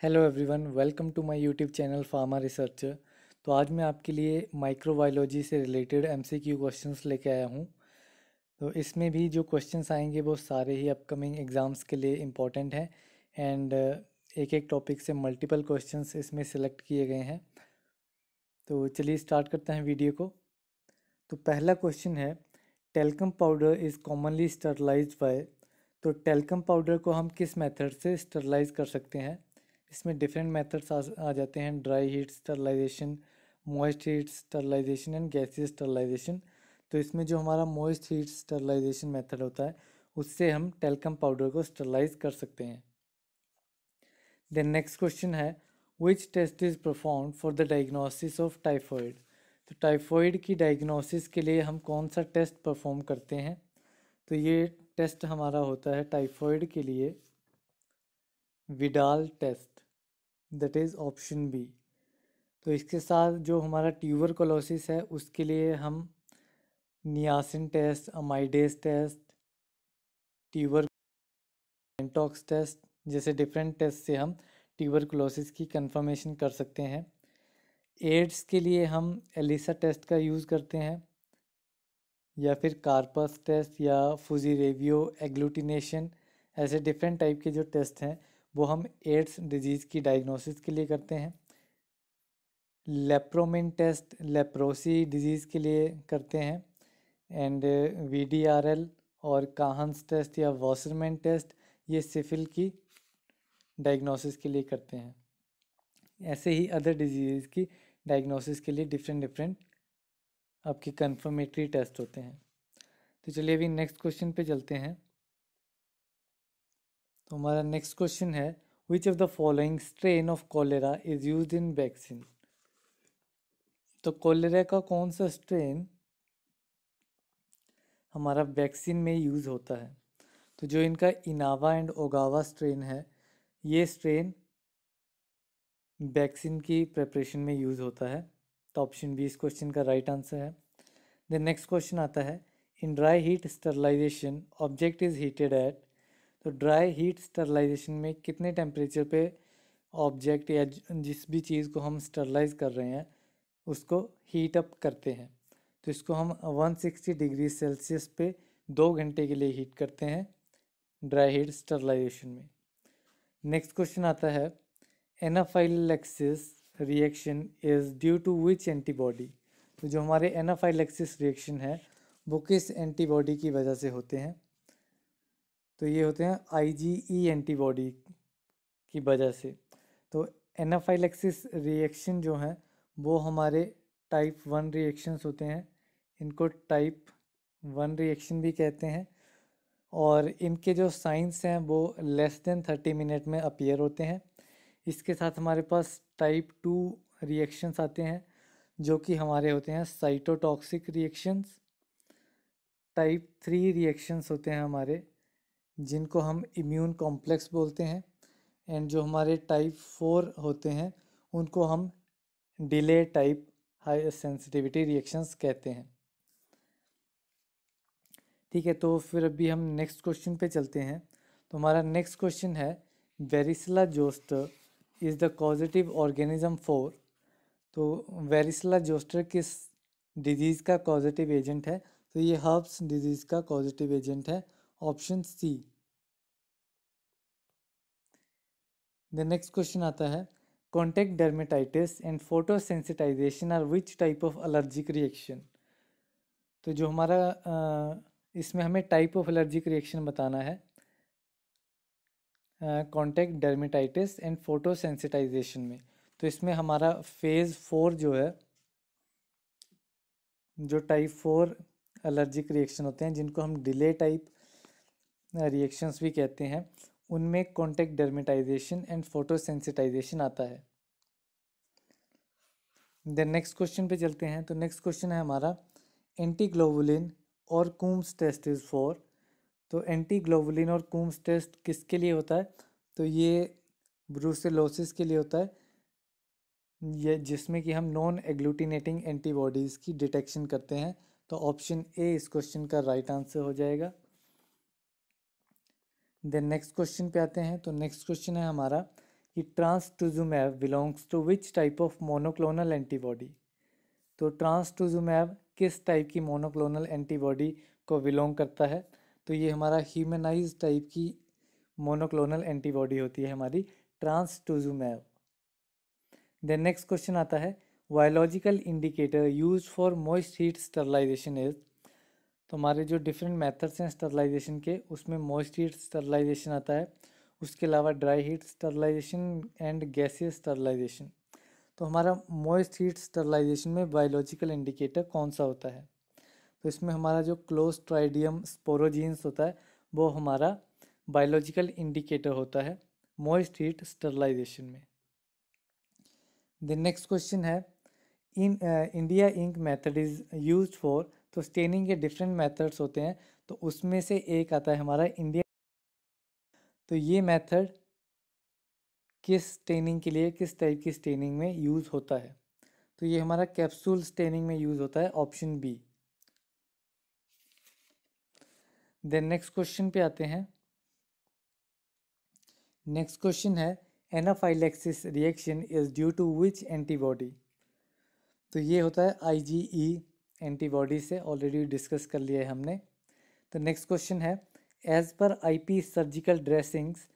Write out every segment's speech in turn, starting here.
Hello everyone, welcome to my YouTube channel pharma researcher. तो आज मैं आपके लिए माइक्रोबायोलॉजी से रिलेटेड एमसीक्यू क्वेश्चंस लेके आया हूँ। तो इसमें भी जो क्वेश्चंस आएंगे वो सारे ही अपकमिंग एग्ज़ाम्स के लिए इम्पॉर्टेंट हैं एंड एक एक टॉपिक से मल्टीपल क्वेश्चंस इसमें सेलेक्ट किए गए हैं। तो चलिए स्टार्ट करते हैं वीडियो को। तो पहला क्वेश्चन है, talcum powder is commonly sterilized by. तो टेल्कम पाउडर को हम किस मेथड से स्टरलाइज कर सकते हैं? इसमें डिफरेंट मेथड्स आ जाते हैं, dry heat sterilization, moist heat sterilization and gaseous sterilization. तो इसमें जो हमारा मॉइस्ट हीट स्टरलाइजेशन मेथड होता है उससे हम टेल्कम पाउडर को स्टरलाइज कर सकते हैं। देन नेक्स्ट क्वेश्चन है, which test is perform for the diagnosis of typhoid. तो टाइफॉइड की डायग्नोसिस के लिए हम कौन सा टेस्ट परफॉर्म करते हैं? तो ये टेस्ट हमारा होता है टाइफॉइड के लिए Widal test, that is option B. तो इसके साथ जो हमारा ट्यूबरकुलोसिस है उसके लिए हम नियासिन टेस्ट, अमाइडेस टेस्ट, ट्यूबर एंटॉक्स टेस्ट जैसे डिफरेंट टेस्ट से हम ट्यूबरकुलोसिस की कंफर्मेशन कर सकते हैं। एड्स के लिए हम एलिसा टेस्ट का यूज़ करते हैं, या फिर कार्पस टेस्ट या फुजीरेवियो एग्लूटिनेशन। ऐसे डिफरेंट टाइप के जो टेस्ट हैं वो हम एड्स डिजीज़ की डायग्नोसिस के लिए करते हैं। लेप्रोमिन टेस्ट लेप्रोसी डिजीज़ के लिए करते हैं एंड वीडीआरएल और काहन्स टेस्ट या वॉसरमैन टेस्ट ये सिफिल की डायग्नोसिस के लिए करते हैं। ऐसे ही अदर डिजीज़ की डायग्नोसिस के लिए डिफरेंट डिफरेंट आपके कंफर्मेटरी टेस्ट होते हैं। तो चलिए अभी नेक्स्ट क्वेश्चन पे चलते हैं। तो हमारा नेक्स्ट क्वेश्चन है, which of the following strain of cholera is used in vaccine. तो कॉलेरा का कौन सा स्ट्रेन हमारा वैक्सीन में यूज़ होता है? तो जो इनका इनावा एंड ओगावा स्ट्रेन है, ये स्ट्रेन वैक्सीन की प्रिपरेशन में यूज़ होता है। तो ऑप्शन बी इस क्वेश्चन का राइट आंसर है। देन नेक्स्ट क्वेश्चन आता है, in dry heat sterilization object is heated at. तो ड्राई हीट स्टरलाइजेशन में कितने टेम्परेचर पे ऑब्जेक्ट या जिस भी चीज़ को हम स्टरलाइज कर रहे हैं उसको हीट अप करते हैं? तो इसको हम 160 डिग्री सेल्सियस पे 2 घंटे के लिए हीट करते हैं ड्राई हीट स्टरलाइजेशन में। नेक्स्ट क्वेश्चन आता है, anaphylaxis reaction is due to which antibody. तो जो हमारे एनाफाइलैक्सिस रिएक्शन है वो किस एंटीबॉडी की वजह से होते हैं? तो ये होते हैं आईजीई एंटीबॉडी की वजह से। तो एनाफाइलैक्सिस रिएक्शन जो है वो हमारे टाइप 1 रिएक्शंस होते हैं, इनको टाइप 1 रिएक्शन भी कहते हैं, और इनके जो साइंस हैं वो लेस देन 30 मिनट में अपीयर होते हैं। इसके साथ हमारे पास टाइप 2 रिएक्शंस आते हैं जो कि हमारे होते हैं साइटोटॉक्सिक रिएक्शंस। टाइप 3 रिएक्शंस होते हैं हमारे जिनको हम इम्यून कॉम्प्लेक्स बोलते हैं, एंड जो हमारे टाइप 4 होते हैं उनको हम delay type high sensitivity reactions कहते हैं। ठीक है, तो फिर अभी हम नेक्स्ट क्वेश्चन पे चलते हैं। तो हमारा नेक्स्ट क्वेश्चन है, varicella zoster is the causative organism for. तो वेरिसला जोस्टर किस डिजीज़ का कॉजेटिव एजेंट है? तो ये हर्ब्स डिजीज़ का कॉजेटिव एजेंट है, option C. The next question आता है, contact dermatitis and photosensitization are which type of allergic reaction. तो जो हमारा इसमें हमें टाइप ऑफ एलर्जिक रिएक्शन बताना है कॉन्टैक्ट डर्मेटाइटिस एंड फोटोसेंसिटाइजेशन में। तो इसमें हमारा फेज़ 4 जो है, जो टाइप 4 एलर्जिक रिएक्शन होते हैं जिनको हम डिले टाइप रिएक्शंस भी कहते हैं, उनमें कॉन्टैक्ट डर्मेटाइजेशन एंड फोटोसेंसिटाइजेशन आता है। देन नेक्स्ट क्वेश्चन पे चलते हैं। तो नेक्स्ट क्वेश्चन है हमारा, एंटी ग्लोबुलिन और कूम्स टेस्ट इज़ फॉर। तो एंटी ग्लोबुलिन और कूम्स टेस्ट किसके लिए होता है? तो ये ब्रूसेलोसिस के लिए होता है, ये जिसमें कि हम नॉन एग्लूटिनेटिंग एंटीबॉडीज़ की डिटेक्शन करते हैं। तो ऑप्शन ए इस क्वेश्चन का राइट आंसर हो जाएगा। देन नेक्स्ट क्वेश्चन पे आते हैं। तो नेक्स्ट क्वेश्चन है हमारा कि trastuzumab belongs to which type of monoclonal antibody. तो ट्रांसटुजुमैब किस टाइप की मोनोक्लोनल एंटीबॉडी को बिलोंग करता है? तो ये हमारा ह्यूमनाइज टाइप की मोनोक्लोनल एंटीबॉडी होती है हमारी ट्रांसटुजुमैब। देन नेक्स्ट क्वेश्चन आता है biological indicator use for moist heat sterilization is. तो हमारे जो डिफरेंट मेथड्स हैं स्टरलाइजेशन के, उसमें मॉइस्ट हीट स्टरलाइजेशन आता है, उसके अलावा dry heat sterilization and gaseous sterilization. तो हमारा मॉइस्ट हीट स्टरलाइजेशन में बायोलॉजिकल इंडिकेटर कौन सा होता है? तो इसमें हमारा जो क्लोस्ट्राइडियम स्पोरोजीन्स होता है वो हमारा बायोलॉजिकल इंडिकेटर होता है मॉइस्ट हीट स्टरलाइजेशन में। द नेक्स्ट क्वेश्चन है in India ink method is used for. तो स्टेनिंग के डिफरेंट मेथड्स होते हैं, तो उसमें से एक आता है हमारा इंडिया। तो ये मेथड किस स्टेनिंग के लिए, किस टाइप की स्टेनिंग में यूज़ होता है? तो ये हमारा कैप्सूल स्टेनिंग में यूज़ होता है, option B. Then next question पे आते हैं। नेक्स्ट क्वेश्चन है anaphylaxis reaction is due to which antibody. तो ये होता है IgE एंटीबॉडी से, ऑलरेडी डिस्कस कर लिया है हमने। तो नेक्स्ट क्वेश्चन है as per IP surgical dressings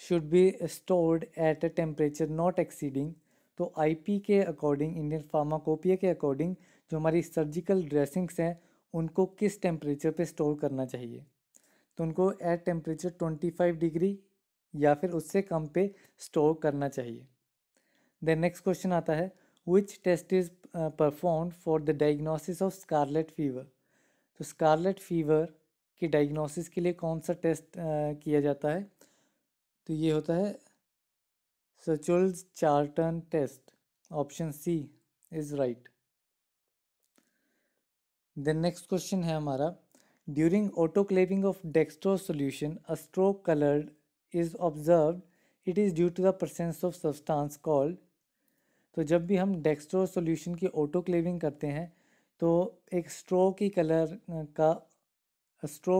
should be stored at a temperature not exceeding. तो IP के अकॉर्डिंग, इंडियन फार्माकोपिया के अकॉर्डिंग, जो हमारी सर्जिकल ड्रेसिंग्स हैं उनको किस टेम्परेचर पे स्टोर करना चाहिए? तो उनको एट टेम्परेचर 25 डिग्री या फिर उससे कम पे स्टोर करना चाहिए। देन नेक्स्ट क्वेश्चन आता है which test is perform for the diagnosis of scarlet fever. तो स्कारलेट फीवर की डायग्नोसिस के लिए कौन सा टेस्ट किया जाता है? तो ये होता है सर्चुल्स Charlton test, option C is right. Then next question है हमारा during autoclaving of dextrose solution a straw coloured is observed, it is due to the presence of substance called. तो जब भी हम डेक्सट्रोज सॉल्यूशन की ऑटोक्लेविंग करते हैं तो एक स्ट्रो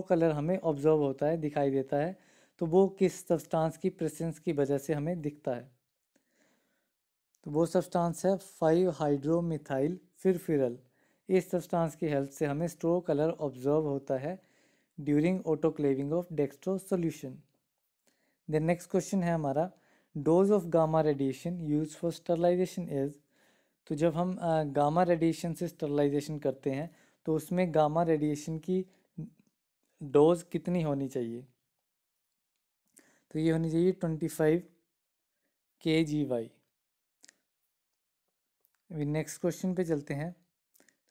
कलर हमें ऑब्जर्व होता है, दिखाई देता है। तो वो किस सब्सटेंस की प्रेजेंस की वजह से हमें दिखता है? तो वो सब्सटेंस है 5 हाइड्रोमिथाइल फिरफिरल। इस सब्सटेंस की हेल्प से हमें स्ट्रो कलर ऑब्जर्व होता है during autoclaving of dextrose solution. The next question है हमारा dose of gamma radiation use for sterilization is. तो जब हम गामा रेडिएशन से स्टरलाइजेशन करते हैं तो उसमें गामा रेडिएशन की डोज कितनी होनी चाहिए? तो ये होनी चाहिए 25 kg/। अभी नेक्स्ट क्वेश्चन पे चलते हैं।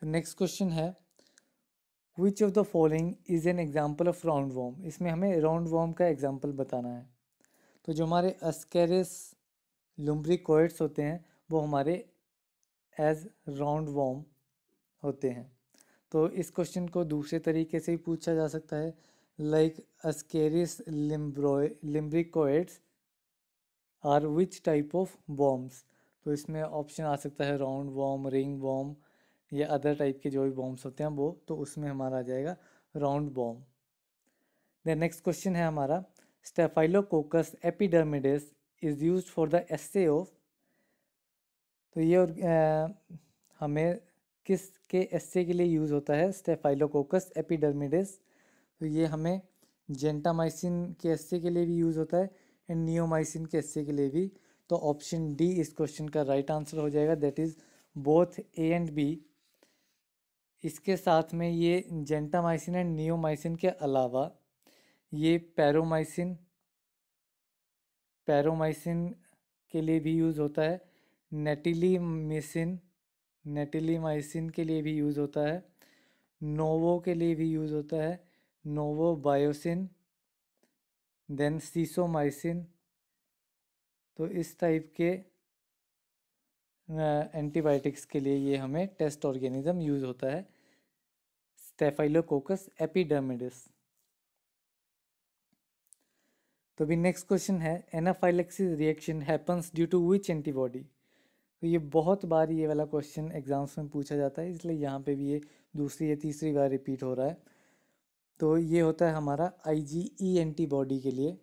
तो नेक्स्ट क्वेश्चन है which of the following is an example of round warm. इसमें हमें राउंड वॉर्म का एग्जाम्पल बताना है। तो जो हमारे अस्केरिस लुम्ब्रिकोइड्स होते हैं वो हमारे एज राउंड वॉर्म होते हैं। तो इस क्वेश्चन को दूसरे तरीके से ही पूछा जा सकता है, like ascaris lumbricoides are which type of worms. तो इसमें ऑप्शन आ सकता है राउंड वॉर्म, रिंग वॉर्म या अदर टाइप के जो भी वॉर्म्स होते हैं वो, तो उसमें हमारा आ जाएगा round warm. The next question है हमारा staphylococcus epidermidis is used for the assay of. तो ये हमें किस के एस्से के लिए यूज़ होता है स्टेफाइलोकोकस एपिडर्मिडिस? तो ये हमें जेंटामाइसिन के एस्से के लिए भी यूज़ होता है एंड नियोमाइसिन के एस्से के लिए भी। तो ऑप्शन डी इस क्वेश्चन का राइट आंसर हो जाएगा, that is both A and B. इसके साथ में ये जेंटामाइसिन एंड नियोमाइसिन के अलावा ये पैरोमाइसिन के लिए भी यूज़ होता है, नेटिलीमाइसिन के लिए भी यूज़ होता है, नोवो के लिए भी यूज़ होता है, नोवोबायोसिन, देन सीसोमाइसिन। तो इस टाइप के एंटीबायोटिक्स के लिए ये हमें टेस्ट ऑर्गेनिज्म यूज़ होता है स्टेफाइलोकोकस एपिडर्मिडिस। तो अभी नेक्स्ट क्वेश्चन है anaphylaxis reaction happens due to which antibody. तो ये बहुत बार ये वाला क्वेश्चन एग्जाम्स में पूछा जाता है, इसलिए यहाँ पे भी ये दूसरी या तीसरी बार रिपीट हो रहा है। तो ये होता है हमारा IgE एंटीबॉडी के लिए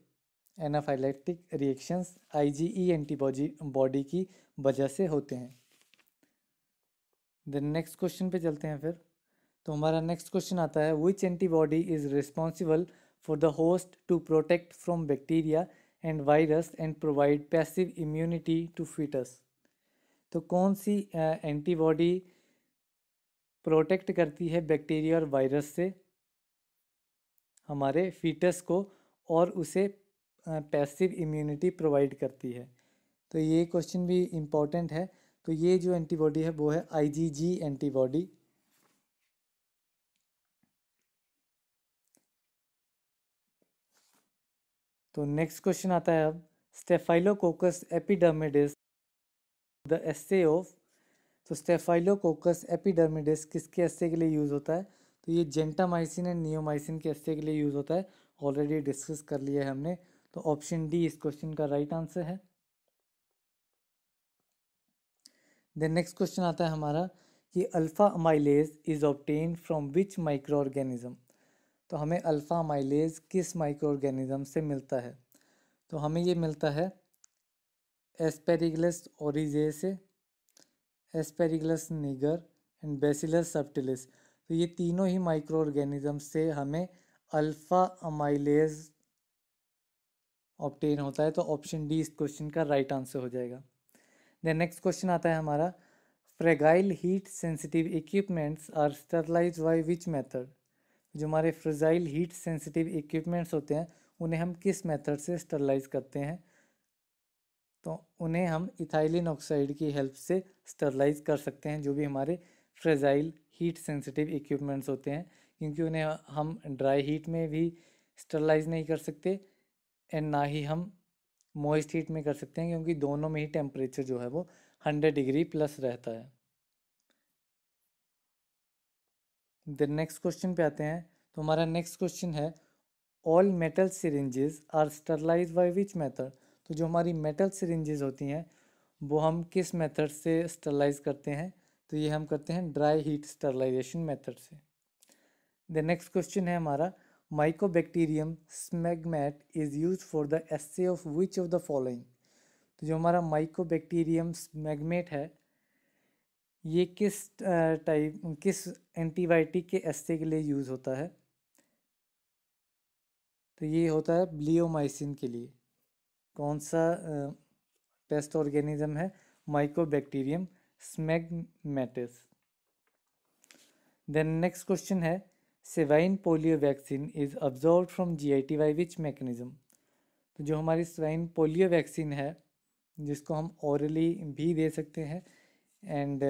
एनाफाइलेक्टिक रिएक्शंस IgE एंटीबॉडी की वजह से होते हैं। देन नेक्स्ट क्वेश्चन पे चलते हैं फिर। तो हमारा नेक्स्ट क्वेश्चन आता है, which antibody is responsible for the host to protect from bacteria and virus and provide passive immunity to foetus. तो कौन सी एंटीबॉडी प्रोटेक्ट करती है बैक्टीरिया और वायरस से हमारे फीटस को और उसे पैसिव इम्यूनिटी प्रोवाइड करती है। तो ये क्वेश्चन भी इम्पॉर्टेंट है। तो ये जो एंटीबॉडी है वो है IgG एंटीबॉडी। तो नेक्स्ट क्वेश्चन आता है अब, staphylococcus epidermidis the assay of. तो स्टेफाइलोकोकस एपिडर्मिडिस किसके एस्से के लिए यूज़ होता है? तो ये जेंटामाइसिन एंड नियोमाइसिन के एस्से के लिए यूज़ होता है। ऑलरेडी डिस्कस कर लिया है हमने। तो ऑप्शन डी इस क्वेश्चन का राइट आंसर है। देन नेक्स्ट क्वेश्चन आता है हमारा कि alpha amylase is obtain from which micro organism. तो हमें अल्फा अमाइलेज किस माइक्रो ऑर्गेनिज्म से मिलता है? तो हमें ये मिलता है एस्पेरिगलस ओरिजे से, एस्पेरिगलस निगर एंड बैसिलस सबटिलिस। तो ये तीनों ही माइक्रो ऑर्गेनिज्म से हमें अल्फा अमाइलेज ऑब्टेन होता है। तो ऑप्शन डी इस क्वेश्चन का राइट आंसर हो जाएगा। देन नेक्स्ट क्वेश्चन आता है हमारा, fragile heat sensitive equipments are sterilized by which method. जो हमारे फ्रेजाइल हीट सेंसिटिव इक्विपमेंट्स होते हैं उन्हें हम किस मेथड से स्टरलाइज करते हैं? तो उन्हें हम इथाइलिन ऑक्साइड की हेल्प से स्टरलाइज कर सकते हैं, जो भी हमारे फ्रेजाइल हीट सेंसिटिव इक्विपमेंट्स होते हैं, क्योंकि उन्हें हम ड्राई हीट में भी स्टरलाइज नहीं कर सकते एंड ना ही हम मॉइस्ट हीट में कर सकते हैं, क्योंकि दोनों में ही टेम्परेचर जो है वो 100 डिग्री प्लस रहता है। देन नेक्स्ट क्वेश्चन पे आते हैं। तो हमारा नेक्स्ट क्वेश्चन है, all metal syringes are sterilize by which method. तो जो हमारी मेटल सिरिंजेस होती हैं वो हम किस मेथड से स्टरलाइज करते हैं? तो ये हम करते हैं ड्राई हीट स्टरलाइजेशन मेथड से। द नेक्स्ट क्वेश्चन है हमारा, mycobacterium smegmatis is use for the assay of which of the following. तो जो हमारा माइकोबैक्टीरियम स्मैग्मेट है ये किस एंटीबायोटिक के एस्से के लिए यूज़ होता है? तो ये होता है ब्लियोमाइसिन के लिए। कौन सा पेस्ट ऑर्गेनिज्म है? Mycobacterium smegmatis. Then next question है, Sabin polio vaccine is absorb from GIT by which mechanism. तो जो हमारी स्वाइन पोलियो वैक्सीन है जिसको हम ओरली भी दे सकते हैं एंड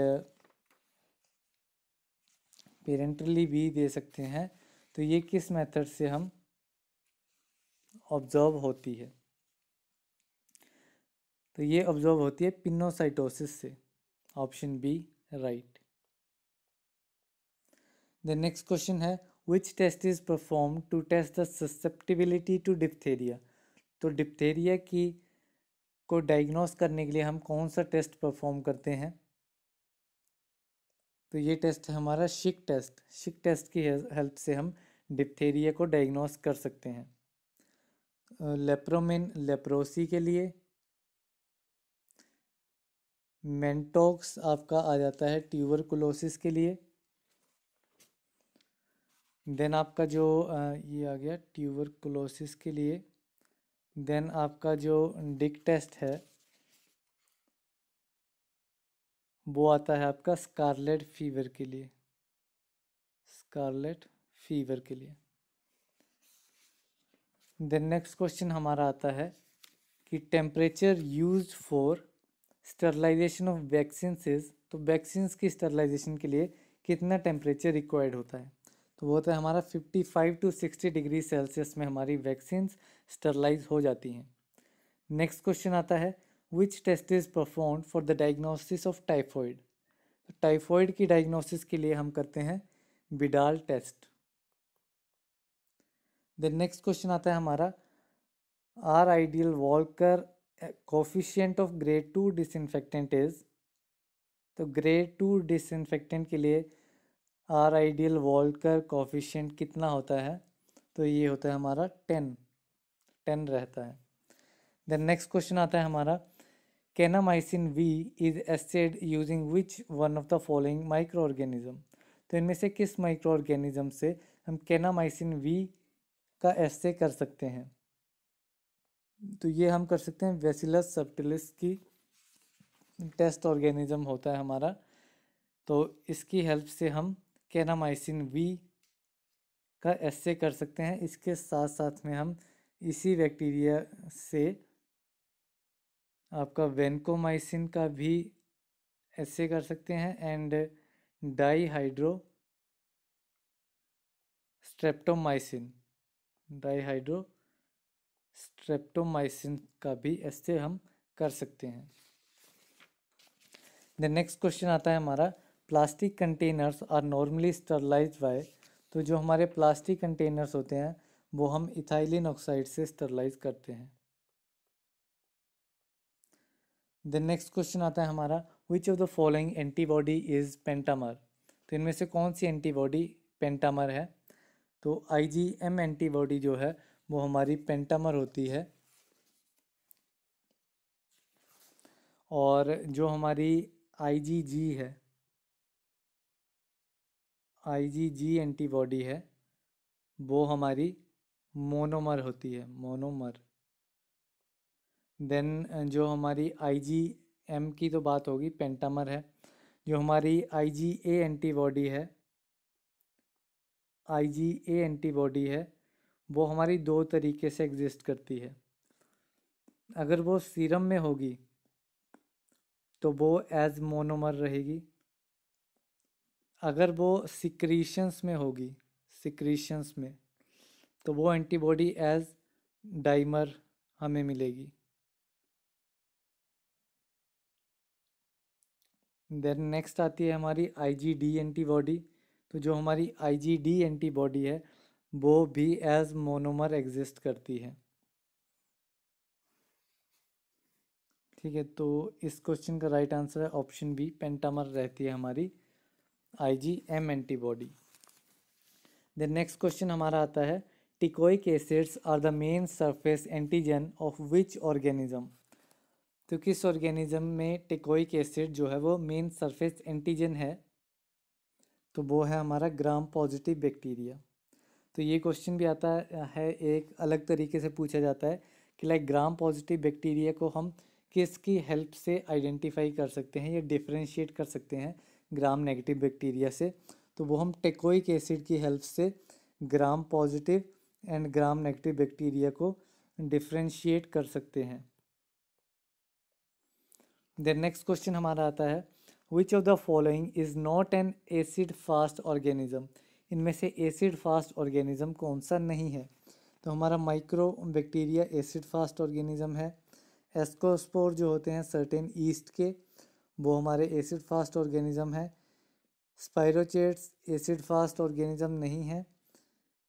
पेरेंटली भी दे सकते हैं, तो ये किस मेथड से हम ऑब्जर्व होती है? तो ये ऑब्जर्व होती है पिनोसाइटोसिस से। Option B right. The next question है, which test is perform to test the susceptibility to diphtheria. तो डिप्थेरिया की को डायग्नोस करने के लिए हम कौन सा टेस्ट परफॉर्म करते हैं? तो ये टेस्ट है हमारा शिक टेस्ट। शिक टेस्ट की हेल्प से हम डिप्थेरिया को डायग्नोस कर सकते हैं। लेप्रोमिन लेप्रोसी के लिए, मेंटोक्स आपका आ जाता है ट्यूबरकुलोसिस के लिए। देन आपका जो ये आ गया ट्यूबरकुलोसिस के लिए। देन आपका जो डिक टेस्ट है वो आता है आपका स्कारलेट फीवर के लिए। स्कारलेट फीवर के लिए। देन नेक्स्ट क्वेश्चन हमारा आता है कि temperature used for sterilization of vaccines. तो वैक्सीन्स की स्टरलाइजेशन के लिए कितना टेम्परेचर रिक्वायर्ड होता है? तो वो होता है हमारा 55 to 60 डिग्री सेल्सियस में हमारी वैक्सीन्स स्टरलाइज हो जाती हैं। नेक्स्ट क्वेश्चन आता है, which test is perform for the diagnosis of typhoid. तो टाइफॉइड की डायग्नोसिस के लिए हम करते हैं Widal test. Then next question आता है हमारा, Rideal Walker coefficient of grade 2 disinfectant is. तो ग्रेड 2 डिसइंफेक्टेंट के लिए आर आइडियल वॉल्कर कोफिशिएंट कितना होता है? तो ये होता है हमारा 10 रहता है। देन नेक्स्ट क्वेश्चन आता है हमारा, kanamycin B is assayed using which one of the following micro organism. तो इनमें से किस माइक्रो ऑर्गेनिज्म से हम कैनामाइसिन वी का एस्टे कर सकते हैं। तो ये हम कर सकते हैं बेसिलस सबटिलिस की टेस्ट ऑर्गेनिज्म होता है हमारा, तो इसकी हेल्प से हम कैनामाइसिन वी का एस्से कर सकते हैं। इसके साथ साथ में हम इसी बैक्टीरिया से आपका वेनकोमाइसिन का भी एस्से कर सकते हैं एंड डाईहाइड्रो स्ट्रेप्टोमाइसिन का भी एस्से हम कर सकते हैं। द नेक्स्ट क्वेश्चन आता है हमारा, plastic containers are normally sterilized by. तो जो हमारे प्लास्टिक कंटेनर्स होते हैं वो हम इथाइलिन ऑक्साइड से स्टरलाइज करते हैं। द नेक्स्ट क्वेश्चन आता है हमारा, विच of the following antibody is pentamer. तो इनमें से कौन सी एंटीबॉडी पेंटामर है। तो IgM एंटीबॉडी जो है वो हमारी पेंटामर होती है, और जो हमारी IgG एंटीबॉडी है वो हमारी मोनोमर होती है, मोनोमर। देन जो हमारी IgM की तो बात होगी, पेंटामर है। जो हमारी IgA एंटीबॉडी है वो हमारी दो तरीके से एग्जिस्ट करती है। अगर वो सीरम में होगी तो वो एज मोनोमर रहेगी, अगर वो सिक्रीशंस में होगी, सिक्रीशंस में, तो वो एंटीबॉडी एज डाइमर हमें मिलेगी। देन नेक्स्ट आती है हमारी IgD एंटीबॉडी। तो जो हमारी IgD एंटीबॉडी है वो भी एज मोनोमर एग्जिस्ट करती है। ठीक है, तो इस क्वेश्चन का राइट आंसर है ऑप्शन बी, पेंटामर रहती है हमारी IgM antibody. The next question हमारा आता है, teichoic acids are the main surface antigen of which organism. तो किस ऑर्गेनिज्म में टिकोइक एसिड जो है वो मेन सरफेस एंटीजन है। तो वो है हमारा ग्राम पॉजिटिव बैक्टीरिया। तो ये क्वेश्चन भी आता है, एक अलग तरीके से पूछा जाता है कि लाइक ग्राम पॉजिटिव बैक्टीरिया को हम किसकी हेल्प से आइडेंटिफाई कर सकते हैं या डिफ्रेंशिएट कर सकते हैं ग्राम नेगेटिव बैक्टीरिया से। तो वो हम टेकोइक एसिड की हेल्प से ग्राम positive and gram negative bacteria को डिफ्रेंशिएट कर सकते हैं। देन नेक्स्ट क्वेश्चन हमारा आता है, which of the following is not an acid fast organism. इनमें से एसिड फास्ट ऑर्गेनिज्म कौन सा नहीं है। तो हमारा micro bacteria acid fast organism है। एस्कोस्पोर जो होते हैं सर्टेन ईस्ट के, वो हमारे एसिड फास्ट ऑर्गेनिज्म है। स्पाइरोचेट्स एसिड फास्ट ऑर्गेनिज्म नहीं है।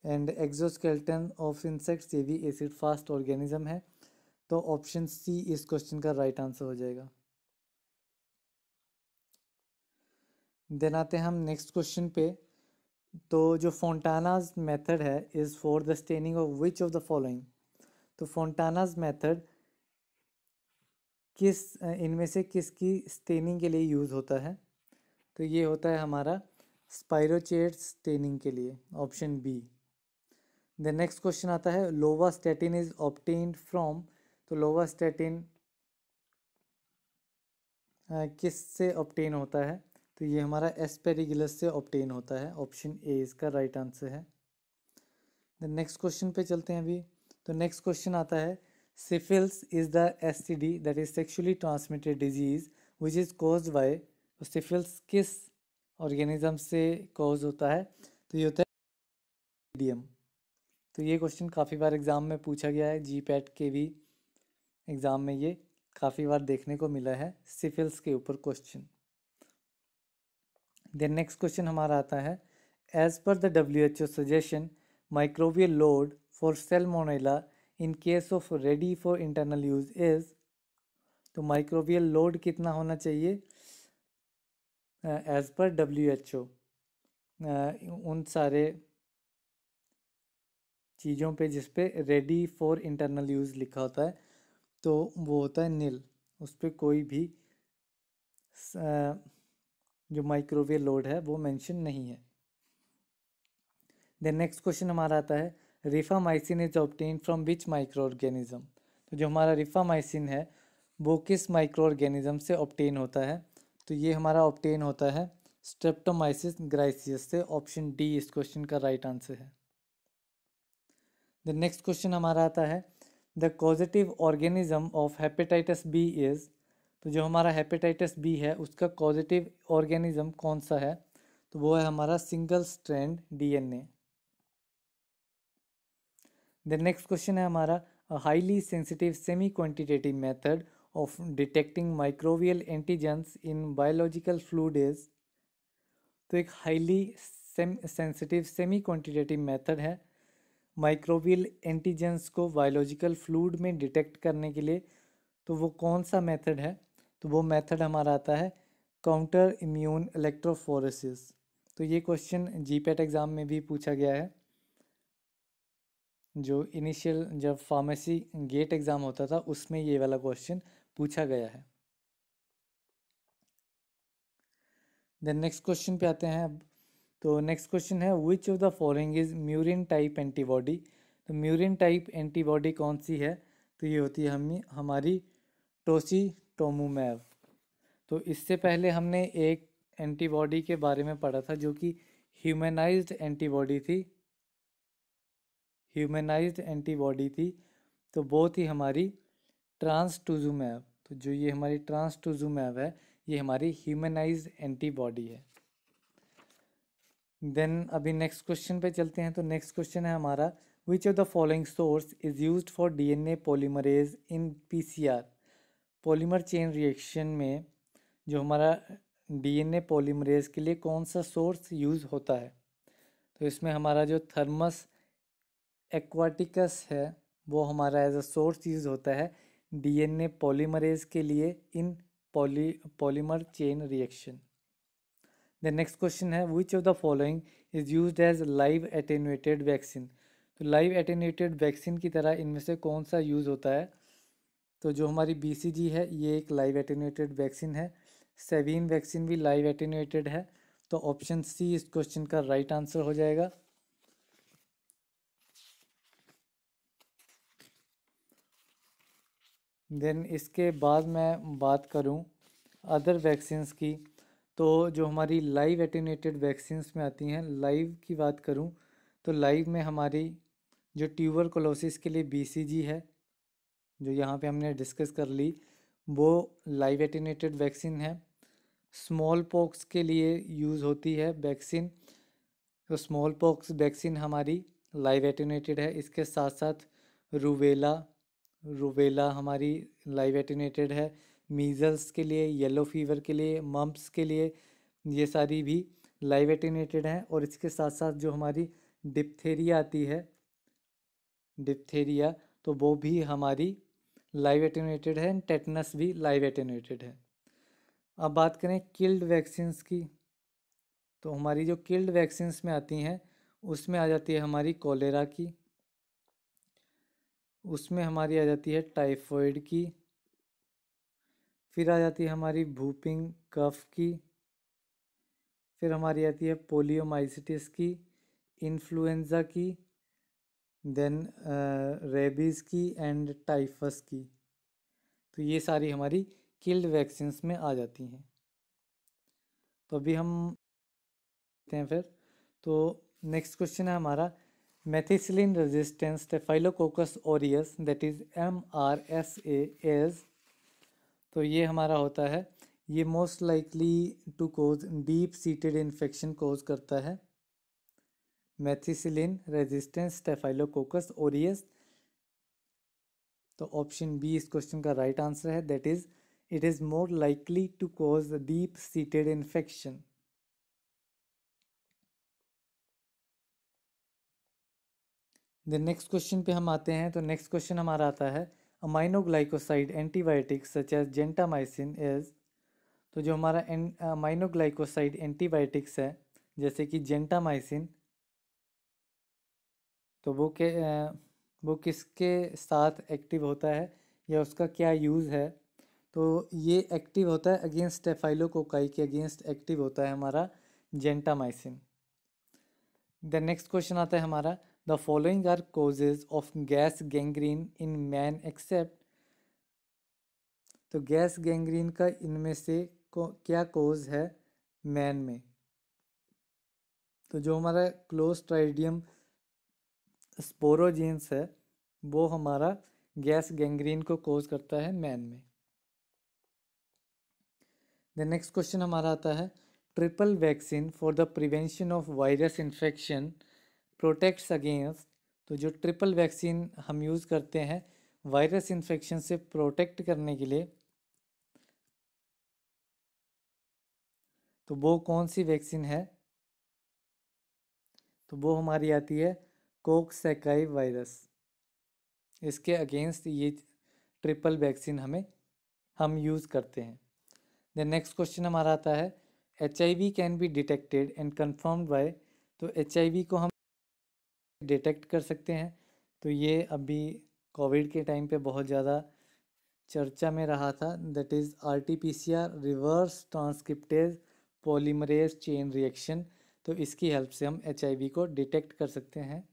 एंड एक्सोस्केलेटन ऑफ इंसेक्ट्स ये भी एसिड फास्ट ऑर्गेनिज्म है। तो ऑप्शन सी इस क्वेश्चन का राइट आंसर हो जाएगा। देन आते हैं हम नेक्स्ट क्वेश्चन पे। तो जो फोंटानाज मेथड है is for the staining of which of the following. तो फोंटानाज मेथड किस इनमें से किसकी स्टेनिंग के लिए यूज़ होता है। तो ये होता है हमारा स्पाइरोचेट स्टेनिंग के लिए, option B. The next question आता है, लोवास्टैटिन इज ऑब्टेन्ड फ्रॉम। तो लोवास्टैटिन किस से ऑब्टेन होता है। तो ये हमारा एस्पेरिगिलस से ऑब्टेन होता है, ऑप्शन ए इसका राइट आंसर है। द नेक्स्ट क्वेश्चन पे चलते हैं अभी। तो नेक्स्ट क्वेश्चन आता है, syphilis is the STD that is sexually transmitted disease which is caused by. तो सिफिल्स किस ऑर्गेनिज्म से कॉज होता है। तो ये होता है मीडियम। तो ये क्वेश्चन काफ़ी बार एग्जाम में पूछा गया है, GPAT के भी एग्जाम में ये काफ़ी बार देखने को मिला है, सिफिल्स के ऊपर क्वेश्चन। देन नेक्स्ट क्वेश्चन हमारा आता है, as per the WHO suggestion microbial load for salmonella in case of ready for internal use is. तो माइक्रोबियल लोड कितना होना चाहिए एज पर WHO उन सारे चीज़ों पे जिस पे रेडी फॉर इंटरनल यूज़ लिखा होता है। तो वो होता है नील, उस पर कोई भी जो माइक्रोवेव लोड है वो मेंशन नहीं है। देन नेक्स्ट क्वेश्चन हमारा आता है rifamycin is obtain from which micro organism. तो जो हमारा रिफामाइसिन है वो किस माइक्रो ऑर्गेनिज्म से ऑब्टेन होता है, तो ये हमारा ऑब्टेन होता है स्ट्रेप्टोमाइसिस ग्राइसियस से। ऑप्शन डी इस क्वेश्चन का राइट आंसर है। द नेक्स्ट क्वेश्चन हमारा आता है the causative organism of hepatitis B is. तो जो हमारा हेपेटाइटिस बी है उसका कॉजेटिव ऑर्गेनिज्म कौन सा है, तो वो है हमारा single strand DNA. The next question है हमारा highly sensitive semi quantitative method of detecting microbial antigens in biological fluid is. तो एक highly sensitive semi quantitative method है माइक्रोबियल एंटीजेंस को बायोलॉजिकल फ्लूइड में डिटेक्ट करने के लिए, तो वो कौन सा मेथड है, तो वो मेथड हमारा आता है काउंटर इम्यून इलेक्ट्रोफोरेसिस। तो ये क्वेश्चन जीपैट एग्ज़ाम में भी पूछा गया है, जो इनिशियल जब फार्मेसी गेट एग्ज़ाम होता था उसमें ये वाला क्वेश्चन पूछा गया है। देन नेक्स्ट क्वेश्चन पे आते हैं अब। तो नेक्स्ट क्वेश्चन है which of the following is murine type antibody. तो म्यूरिन टाइप एंटीबॉडी कौन सी है, तो ये होती है हमारी टोसिटोमुमैब। तो इससे पहले हमने एक एंटीबॉडी के बारे में पढ़ा था जो कि ह्यूमनाइज्ड एंटीबॉडी थी, तो वो थी हमारी ट्रांसटुजुमैब। तो जो ये हमारी ट्रांसटुजुमैब है ये हमारी ह्यूमनाइज्ड एंटीबॉडी है। देन अभी नेक्स्ट क्वेश्चन पे चलते हैं। तो नेक्स्ट क्वेश्चन है हमारा विच of the following source is used for DNA polymerase in PCR. Polymer chain reaction में जो हमारा डीएनए पॉलीमरेज के लिए कौन सा सोर्स यूज़ होता है, तो इसमें हमारा जो थर्मस एक्वाटिकस है वो हमारा एज अ सोर्स यूज होता है डीएनए पॉलीमरेज के लिए in polymer chain reaction. The next question है which of the following is used as live attenuated vaccine. तो लाइव एटेन्यूएटेड वैक्सीन की तरह इनमें से कौन सा यूज़ होता है, तो जो हमारी बीसीजी है ये एक लाइव एटेन्यूएटेड वैक्सीन है। सेवीन वैक्सीन भी लाइव एटेन्यूएटेड है, तो ऑप्शन सी इस क्वेश्चन का राइट आंसर हो जाएगा। देन इसके बाद मैं बात करूं अदर वैक्सीन्स की, तो जो हमारी लाइव एटेन्यूएटेड वैक्सीन्स में आती हैं, लाइव की बात करूं तो लाइव में हमारी जो ट्यूबरकुलोसिस के लिए बीसीजी है जो यहाँ पे हमने डिस्कस कर ली, वो लाइव एटेन्यूएटेड वैक्सीन है। स्मॉल पॉक्स के लिए यूज़ होती है वैक्सीन, तो स्मॉल पॉक्स वैक्सीन हमारी लाइव एटेन्यूएटेड है। इसके साथ साथ रूबेला हमारी लाइव एटेन्यूएटेड है। मीज़ल्स के लिए, येलो फीवर के लिए, मम्प्स के लिए, ये सारी भी लाइव एटेन्यूएटेड हैं। और इसके साथ साथ जो हमारी डिप्थेरिया आती है, डिप्थेरिया, तो वो भी हमारी लाइव एटेन्यूएटेड है। टेटनस भी लाइव एटेन्यूएटेड है। अब बात करें किल्ड वैक्सीन्स की, तो हमारी जो किल्ड वैक्सीन्स में आती हैं उसमें आ जाती है हमारी कॉलेरा की, उसमें हमारी आ जाती है टाइफॉइड की, फिर आ जाती है हमारी वूपिंग कफ की, फिर हमारी आती है पोलियोमाइसिटिस की, इन्फ्लुएंजा की, देन रेबीज़ की एंड टाइफस की। तो ये सारी हमारी किल्ड वैक्सीन्स में आ जाती हैं। तो अभी हम हैं फिर, तो नेक्स्ट क्वेश्चन है हमारा methicillin resistance staphylococcus aureus that is MRSA is. तो ये हमारा होता है, ये most likely to cause deep seated infection cause करता है। मेथिसिलिन रेजिस्टेंस स्टेफाइलोकोकस ऑरियस, तो ऑप्शन बी इस क्वेश्चन का राइट आंसर है, that is it is more likely to cause deep seated infection. The next question पे हम आते हैं। तो नेक्स्ट क्वेश्चन हमारा आता है aminoglycoside antibiotics such as gentamicin is. तो जो हमारा अमाइनोग्लाइकोसाइड एंटीबायोटिक्स है जैसे कि जेंटामाइसिन, तो वो किसके साथ एक्टिव होता है, या उसका क्या यूज़ है। तो ये एक्टिव होता है अगेंस्ट स्टेफाइलोकोकाई के अगेंस्ट एक्टिव होता है हमारा जेंटामाइसिन। द नेक्स्ट क्वेश्चन आता है हमारा, the following are causes of gas gangrene in man except. तो गैस गैंग्रीन का इनमें से क्या कोज है मैन में। तो जो हमारा क्लोस्ट्राइडियम स्पोरोजीन्स है वो हमारा गैस गैंग्रीन को कोज करता है मैन में। द नेक्स्ट क्वेश्चन हमारा आता है, triple vaccine for the prevention of virus infection protects against. तो जो ट्रिपल वैक्सीन हम यूज़ करते हैं वायरस इन्फेक्शन से प्रोटेक्ट करने के लिए, तो वो कौन सी वैक्सीन है। तो वो हमारी आती है कोक्सैकाई वायरस। इसके अगेंस्ट ये ट्रिपल वैक्सीन हम यूज़ करते हैं। द नेक्स्ट क्वेश्चन हमारा आता है, HIV can be detected and confirmed by. तो HIV को हम डिटेक्ट कर सकते हैं। तो ये अभी कोविड के टाइम पे बहुत ज़्यादा चर्चा में रहा था, that is RT-PCR reverse transcriptase polymerase chain reaction. तो इसकी हेल्प से हम HIV को डिटेक्ट कर सकते हैं।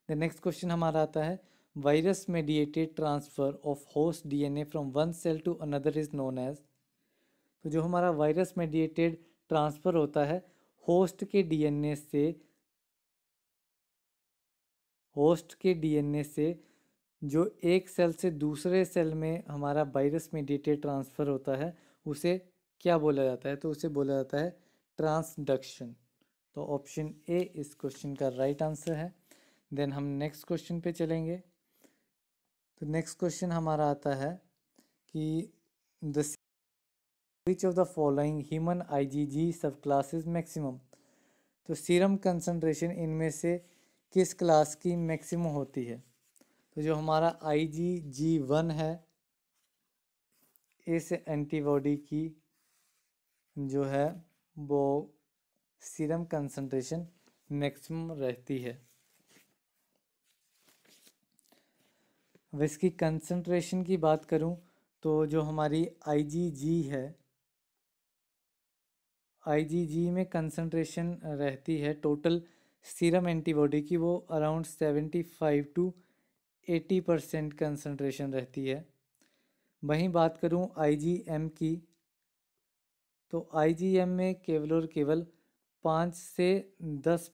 द नेक्स्ट क्वेश्चन हमारा आता है, virus mediated transfer of host DNA from one cell to another is known as. तो जो हमारा वायरस मेडिएटेड ट्रांसफ़र होता है होस्ट के DNA से जो एक सेल से दूसरे सेल में हमारा वायरस मेडिएटेड ट्रांसफ़र होता है उसे क्या बोला जाता है। तो उसे बोला जाता है ट्रांसडक्शन। तो ऑप्शन ए इस क्वेश्चन का राइट आंसर है। देन हम नेक्स्ट क्वेश्चन पे चलेंगे। तो नेक्स्ट क्वेश्चन हमारा आता है कि the which of the following human IgG सब क्लासेस मैक्सिमम। तो सीरम कंसंट्रेशन इनमें से किस क्लास की मैक्सिमम होती है। तो जो हमारा IgG1 है इस एंटीबॉडी की जो है वो सीरम कंसंट्रेशन मैक्सिमम रहती है। अब इसकी कंसंट्रेशन की बात करूं तो जो हमारी IgG है IgG में कंसंट्रेशन रहती है टोटल सीरम एंटीबॉडी की वो अराउंड 75 to 80% कंसंट्रेशन रहती है। वहीं बात करूं IgM की तो IgM में केवल और केवल 5 से 10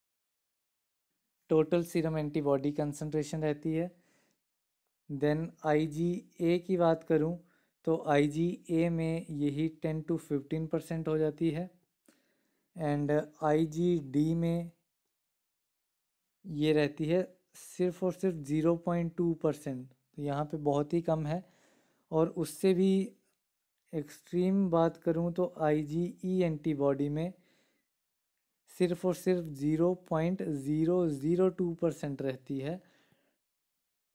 टोटल सीरम एंटीबॉडी कंसंट्रेशन रहती है। देन IgA की बात करूं तो IgA में यही 10 to 15% हो जाती है। एंड IgD में ये रहती है सिर्फ और सिर्फ 0.2%। तो यहाँ पे बहुत ही कम है। और उससे भी एक्सट्रीम बात करूँ तो IgE एंटीबॉडी में सिर्फ और सिर्फ 0.002% रहती है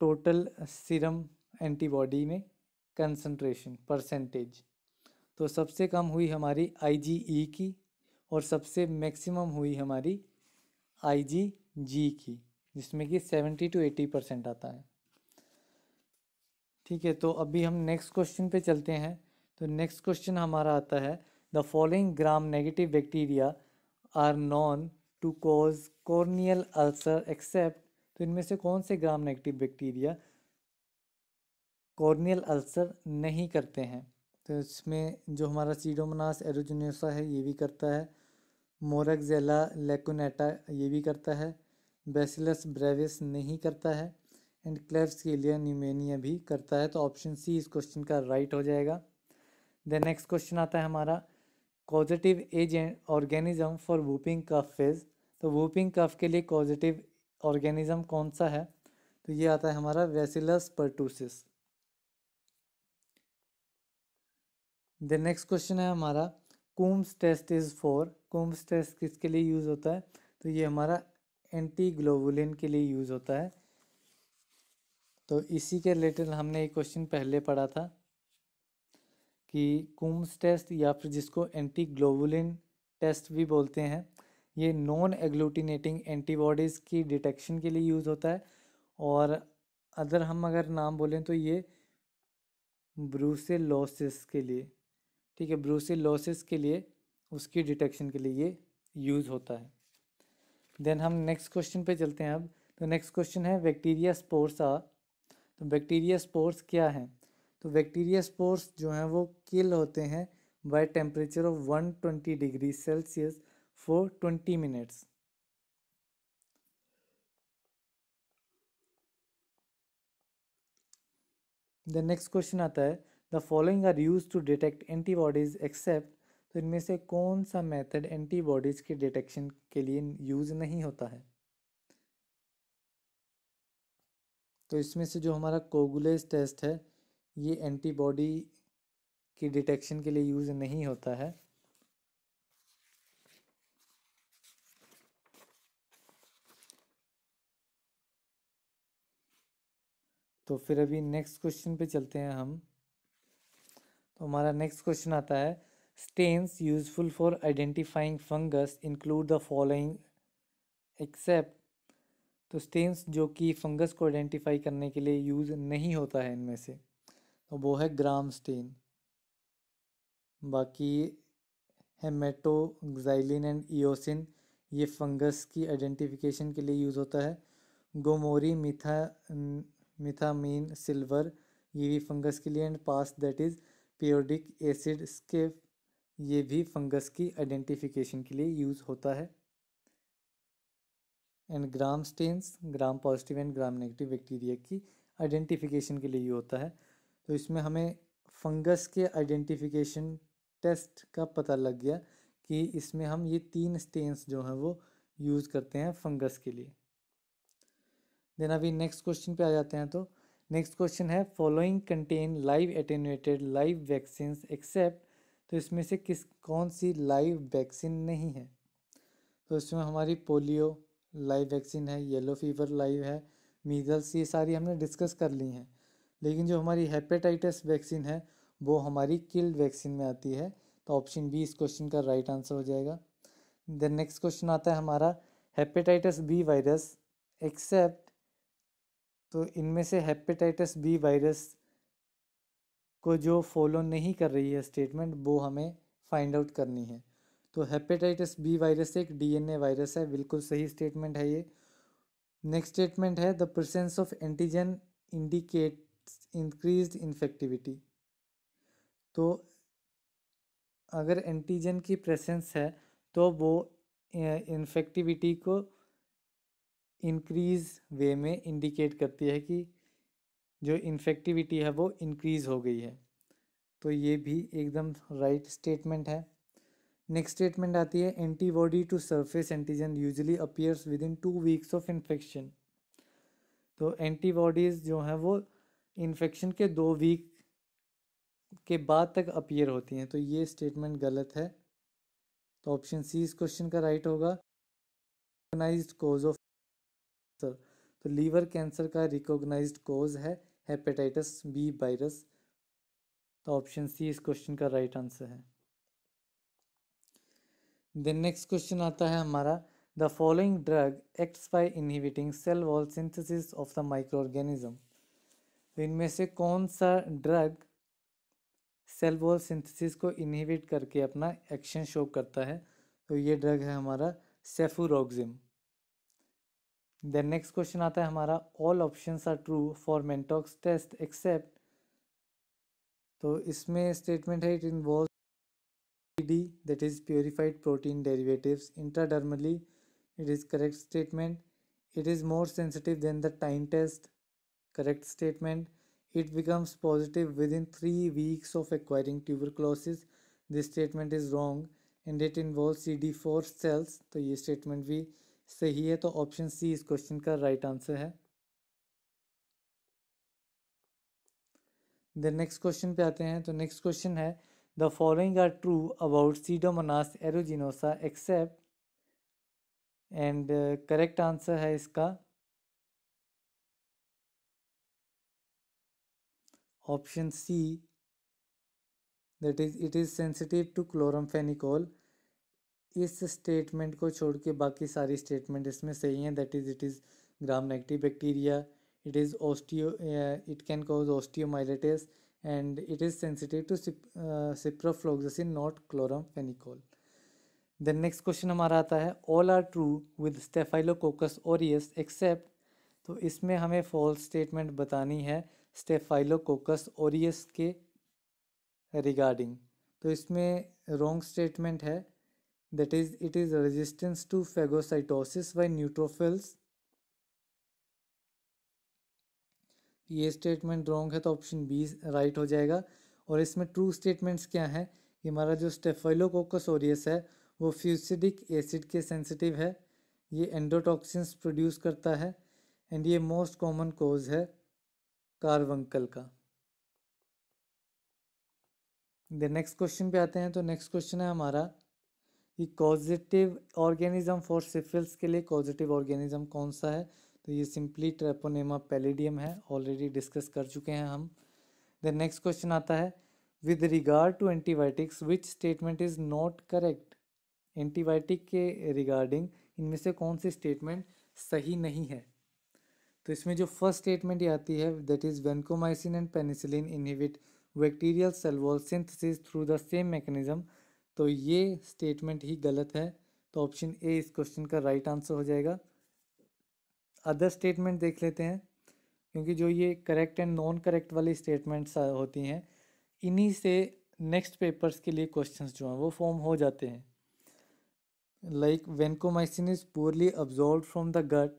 टोटल सीरम एंटीबॉडी में कंसंट्रेशन परसेंटेज। तो सबसे कम हुई हमारी IgE की और सबसे मैक्सिमम हुई हमारी IgG की जिसमें कि 70 to 80% आता है। ठीक है, तो अभी हम नेक्स्ट क्वेश्चन पे चलते हैं। तो नेक्स्ट क्वेश्चन हमारा आता है, the following gram negative bacteria are known to cause corneal ulcer except. तो इनमें से कौन से gram negative bacteria corneal ulcer नहीं करते हैं। तो इसमें जो हमारा सीडोमोनास एरोजिनोसा है ये भी करता है, मोरक्सेला लेकुनेटा ये भी करता है, बैसिलस ब्रेविस नहीं करता है, एंड क्लेब्सिएलिया न्यूमोनिया भी करता है। तो ऑप्शन सी इस क्वेश्चन का राइट हो जाएगा। देन नेक्स्ट क्वेश्चन आता है हमारा, causative agent organism for whooping cough is. तो वूपिंग कफ के लिए कॉजेटिव ऑर्गेनिज्म कौन सा है। तो ये आता है हमारा bacillus pertussis. The next question है हमारा, Coombs test is for. Coombs test किसके लिए यूज़ होता है। तो ये हमारा एंटी ग्लोबुलिन के लिए यूज़ होता है। तो इसी के रिलेटेड हमने एक क्वेश्चन पहले पढ़ा था कि कूम्स टेस्ट या फिर जिसको एंटी ग्लोबुलिन टेस्ट भी बोलते हैं ये नॉन एग्लूटिनेटिंग एंटीबॉडीज़ की डिटेक्शन के लिए यूज़ होता है। और अगर नाम बोलें तो ये ब्रूसेलोसिस के लिए, ठीक है, ब्रूसेलोसिस के लिए उसकी डिटेक्शन के लिए ये यूज़ होता है। देन हम नेक्स्ट क्वेश्चन पे चलते हैं अब। तो नेक्स्ट क्वेश्चन है बैक्टीरिया स्पोर्स आर। तो बैक्टीरिया स्पोर्स क्या हैं? तो बैक्टीरिया स्पोर्स जो हैं वो किल होते हैं by temperature of 120 degree Celsius for 20 minutes. The next question आता है the following are use to detect antibodies except. तो इनमें से कौन सा मेथड एंटीबॉडीज के डिटेक्शन के लिए यूज नहीं होता है? तो इसमें से जो हमारा कोगुलेज टेस्ट है ये एंटीबॉडी की डिटेक्शन के लिए यूज नहीं होता है। तो फिर अभी नेक्स्ट क्वेश्चन पे चलते हैं हम। तो हमारा नेक्स्ट क्वेश्चन आता है stains useful for identifying fungus include the following except. तो स्टेन्स जो कि फंगस को आइडेंटिफाई करने के लिए यूज़ नहीं होता है इनमें से, तो वो है ग्राम स्टेन। बाकी हेमेटोक्साइलिन एंड इयोसिन ये फंगस की आइडेंटिफिकेशन के लिए यूज़ होता है। गोमोरी मिथामीन सिल्वर ये भी फंगस के लिए। And PAS that is periodic acid Schiff ये भी फंगस की आइडेंटिफिकेशन के लिए यूज़ होता है। And gram stains gram positive and gram negative bacteria की आइडेंटिफिकेशन के लिए यूज होता है। तो इसमें हमें फंगस के आइडेंटिफिकेशन टेस्ट का पता लग गया कि इसमें हम ये 3 स्टेन्स जो हैं वो यूज़ करते हैं फंगस के लिए। देन अभी नेक्स्ट क्वेश्चन पे आ जाते हैं। तो नेक्स्ट क्वेश्चन है following contain live attenuated live vaccine except. तो इसमें से कौन सी लाइव वैक्सीन नहीं है? तो इसमें हमारी पोलियो लाइव वैक्सीन है, येलो फीवर लाइव है, मीजल्स ये सारी हमने डिस्कस कर ली हैं। लेकिन जो हमारी हेपेटाइटिस वैक्सीन है वो हमारी किल्ड वैक्सीन में आती है। तो ऑप्शन बी इस क्वेश्चन का राइट आंसर हो जाएगा। देन नेक्स्ट क्वेश्चन आता है हमारा हेपेटाइटिस बी वायरस एक्सेप्ट। तो इनमें से हेपेटाइटिस बी वायरस को जो फॉलो नहीं कर रही है स्टेटमेंट वो हमें फाइंड आउट करनी है। तो हेपेटाइटिस बी वायरस एक डीएनए वायरस है, बिल्कुल सही स्टेटमेंट है ये। नेक्स्ट स्टेटमेंट है the presence of antigen indicates increased infectivity. तो अगर एंटीजन की प्रेजेंस है तो वो इन्फेक्टिविटी को इंक्रीज वे में इंडिकेट करती है कि जो इन्फेक्टिविटी है वो इंक्रीज हो गई है। तो ये भी एकदम राइट स्टेटमेंट है। नेक्स्ट स्टेटमेंट आती है antibody to surface antigen usually appears within 2 weeks of infection. तो एंटीबॉडीज़ जो हैं वो इन्फेक्शन के 2 वीक के बाद तक अपीयर होती हैं। तो ये स्टेटमेंट गलत है। तो ऑप्शन सी इस क्वेश्चन का राइट होगा। Recognised cause of cancer. तो लीवर कैंसर का रिकॉग्नाइज्ड कोज है हेपेटाइटिस बी वायरस। तो ऑप्शन सी इस क्वेश्चन का राइट आंसर है। देन नेक्स्ट क्वेश्चन आता है हमारा the following drug acts by inhibiting cell wall synthesis of the micro organism. तो इनमें से कौन सा ड्रग सेल वॉल सिंथेसिस को इनहिबिट करके अपना एक्शन शो करता है? तो ये ड्रग है हमारा सेफुरोक्सिम। देन नेक्स्ट क्वेश्चन आता है हमारा all options are true for Mantoux test except. तो इसमें स्टेटमेंट है it involve PD that is purified protein derivatives intradermally. It is correct statement. It is more sensitive than the time test. Correct statement. It becomes positive within 3 weeks of acquiring tuberculosis. This statement is wrong and it involves CD4 cells. तो ये statement भी सही है। तो option C इस question का right answer है। Then next question पे आते हैं। तो नेक्स्ट क्वेश्चन है the following are true about pseudomonas aeruginosa except. And correct answer है इसका option C that is it is sensitive to chloramphenicol. इस स्टेटमेंट को छोड़ के बाकी सारी स्टेटमेंट इसमें सही हैं। That is it is gram negative bacteria, it is osteo it can cause osteomyelitis and it is sensitive to ciprofloxacin, not chloramphenicol. Then next question हमारा आता है all are true with staphylococcus aureus except, तो इसमें हमें false statement बतानी है staphylococcus aureus के regarding. तो इसमें रॉन्ग स्टेटमेंट है that is it is resistance to phagocytosis by neutrophils. ये स्टेटमेंट रॉन्ग है तो ऑप्शन बी राइट हो जाएगा। और इसमें ट्रू स्टेटमेंट्स क्या हैं कि हमारा जो स्टेफाइलोकोकस ऑरियस है वो फ्यूसिडिक एसिड के सेंसिटिव है, ये एंडोटॉक्सिन्स प्रोड्यूस करता है एंड ये मोस्ट कॉमन कोज है कार्बंकल का। द नेक्स्ट क्वेश्चन पे आते हैं। तो नेक्स्ट क्वेश्चन है हमारा कि कॉजेटिव ऑर्गेनिज्म फॉर सिफिल्स के लिए कॉजेटिव ऑर्गेनिज्म कौन सा है, तो ये सिंपली ट्रेपोनेमा पैलिडियम है, ऑलरेडी डिस्कस कर चुके हैं हम। द नेक्स्ट क्वेश्चन आता है with regard to antibiotics which statement is not correct, antibiotic के रिगार्डिंग इनमें से कौन सी स्टेटमेंट सही नहीं है। तो इसमें जो फर्स्ट स्टेटमेंट ये आती है that is vancomycin and penicillin inhibit bacterial cell wall synthesis through the same mechanism, तो ये स्टेटमेंट ही गलत है, तो ऑप्शन ए इस क्वेश्चन का राइट आंसर हो जाएगा। अदर स्टेटमेंट देख लेते हैं, क्योंकि जो ये करेक्ट एंड नॉन करेक्ट वाली स्टेटमेंट्स होती हैं इन्हीं से नेक्स्ट पेपर्स के लिए क्वेश्चंस जो हैं वो फॉर्म हो जाते हैं। Like vancomycin is poorly absorbed from the gut,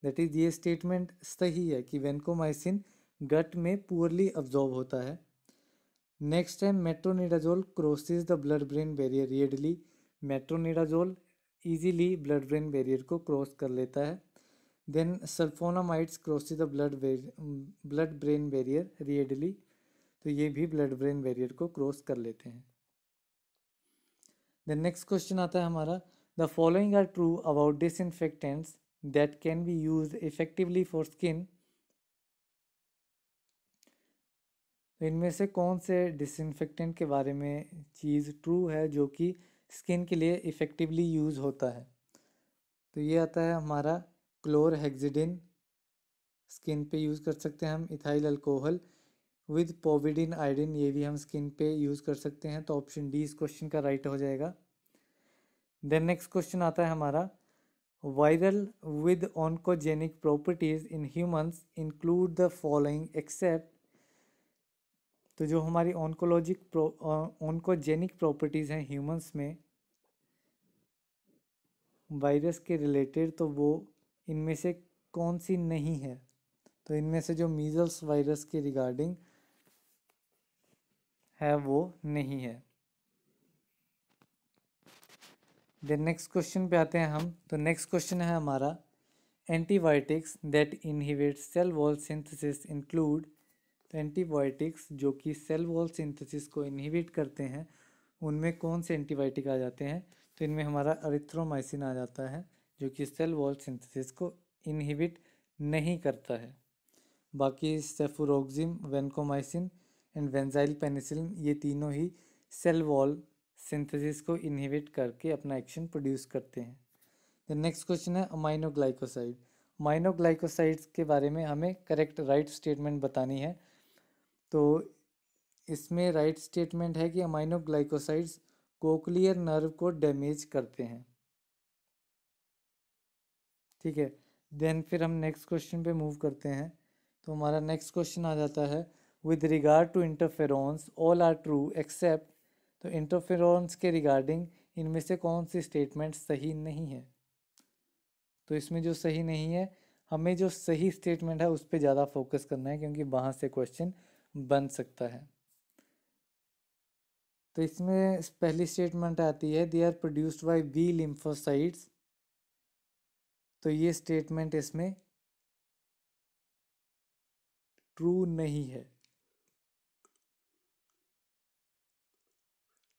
that is ये स्टेटमेंट सही है कि वेंकोमाइसिन गट में पुअरली अब्जॉर्ब होता है। नेक्स्ट है metronidazole crosses the blood brain barrier readily, metronidazole easily blood brain barrier को क्रॉस कर लेता है। Then sulphonamides crosses the blood brain barrier readily, तो ये भी ब्लड ब्रेन बैरियर को क्रॉस कर लेते हैं। देन नेक्स्ट क्वेश्चन आता है हमारा the following are true about disinfectants that can be used effectively for skin, तो इनमें से कौन से डिसइंफेक्टेंट के बारे में चीज़ ट्रू है जो कि स्किन के लिए इफ़ेक्टिवली यूज़ होता है। तो ये आता है हमारा क्लोरहेक्सिडिन, स्किन पे यूज़ कर सकते हैं हम। इथाइल अल्कोहल विद पोविडिन आयोडीन, ये भी हम स्किन पे यूज़ कर सकते हैं, तो ऑप्शन डी इस क्वेश्चन का राइट हो जाएगा। देन नेक्स्ट क्वेश्चन आता है हमारा viral with oncogenic properties in humans include the following except, तो जो हमारी ऑन्कोजेनिक प्रॉपर्टीज़ हैं ह्यूमंस में वायरस के रिलेटेड, तो वो इनमें से कौन सी नहीं है, तो इनमें से जो मीजल्स वायरस के रिगार्डिंग है वो नहीं है। देन नेक्स्ट क्वेश्चन पे आते हैं हम। तो नेक्स्ट क्वेश्चन है हमारा antibiotics that inhibit cell wall synthesis include, तो एंटीबायोटिक्स जो कि सेल वॉल सिंथेसिस को इनहिबिट करते हैं उनमें कौन से एंटीबायोटिक आ जाते हैं, तो इनमें हमारा अरिथ्रोमाइसिन आ जाता है जो कि सेल वॉल सिंथेसिस को इनहिबिट नहीं करता है। बाकी सेफुरोक्सिम, वेंकोमाइसिन एंड वेंजाइल पेनिसिलिन ये तीनों ही सेल वॉल सिंथेसिस को इनहिबिट करके अपना एक्शन प्रोड्यूस करते हैं। द नेक्स्ट क्वेश्चन है अमाइनोग्लाइकोसाइड, अमाइनोग्लाइकोसाइड्स के बारे में हमें करेक्ट राइट स्टेटमेंट बतानी है। तो इसमें राइट स्टेटमेंट है कि अमाइनोग्लाइकोसाइड्स कोक्लियर नर्व को डैमेज करते हैं। ठीक है, देन फिर हम नेक्स्ट क्वेश्चन पे मूव करते हैं। तो हमारा नेक्स्ट क्वेश्चन आ जाता है with regard to interferons all are true except, तो इंटरफेरॉन्स के रिगार्डिंग इनमें से कौन सी स्टेटमेंट सही नहीं है, तो इसमें जो सही नहीं है हमें जो सही स्टेटमेंट है उस पर ज़्यादा फोकस करना है क्योंकि वहाँ से क्वेश्चन बन सकता है। तो इसमें पहली स्टेटमेंट आती है they are produced by B lymphocytes, तो ये स्टेटमेंट इसमें ट्रू नहीं है,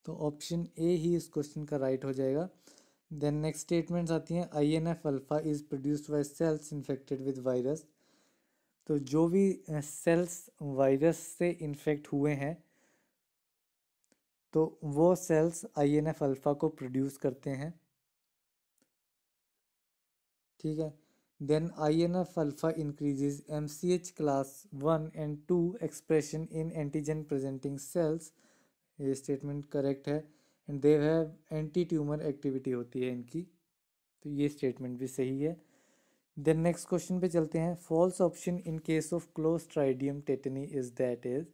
तो ऑप्शन ए ही इस क्वेश्चन का राइट हो जाएगा। देन नेक्स्ट स्टेटमेंट्स आती हैं INF alpha is produced by cells infected with virus, तो जो भी सेल्स वायरस से इन्फेक्ट हुए हैं तो वो सेल्स INF अल्फा को प्रोड्यूस करते हैं। ठीक है, then INF alpha increases MCH class 1 and 2 expression in antigen presenting cells. ये स्टेटमेंट करेक्ट है. And they have anti tumour activity होती है इनकी, तो ये स्टेटमेंट भी सही है. देन नेक्स्ट क्वेश्चन पे चलते हैं. False option in case of clostridium tetani is that is.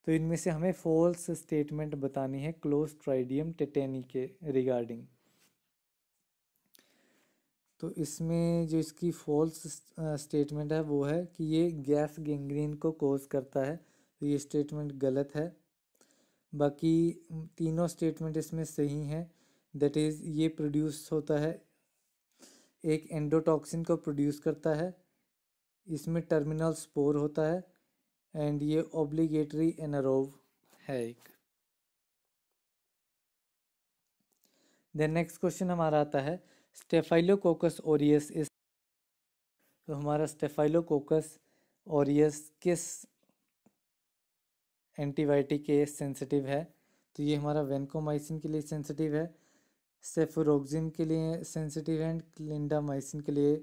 तो इनमें से हमें फॉल्स स्टेटमेंट बतानी है क्लोस्ट्राइडियम टेटनी के रिगार्डिंग. तो इसमें जो इसकी फॉल्स स्टेटमेंट है वो है कि ये गैस गैंग्रीन को कोज करता है, तो ये स्टेटमेंट गलत है. बाकी तीनों स्टेटमेंट इसमें सही हैं. दैट इज़ ये प्रोड्यूस होता है, एक एंडोटॉक्सिन को प्रोड्यूस करता है, इसमें टर्मिनल स्पोर होता है, एंड ये ऑब्लिगेटरी एनारोब है एक. देन नेक्स्ट क्वेश्चन हमारा आता है स्टेफाइलोकोकस ओरियस इस. तो हमारा स्टेफाइलोकोकस ओरियस किस एंटीबायोटिक के सेंसिटिव है? तो ये हमारा वेंकोमाइसिन के लिए सेंसिटिव है, सेफुरोक्सिन के लिए सेंसिटिव है, एंड क्लिंडामाइसिन के लिए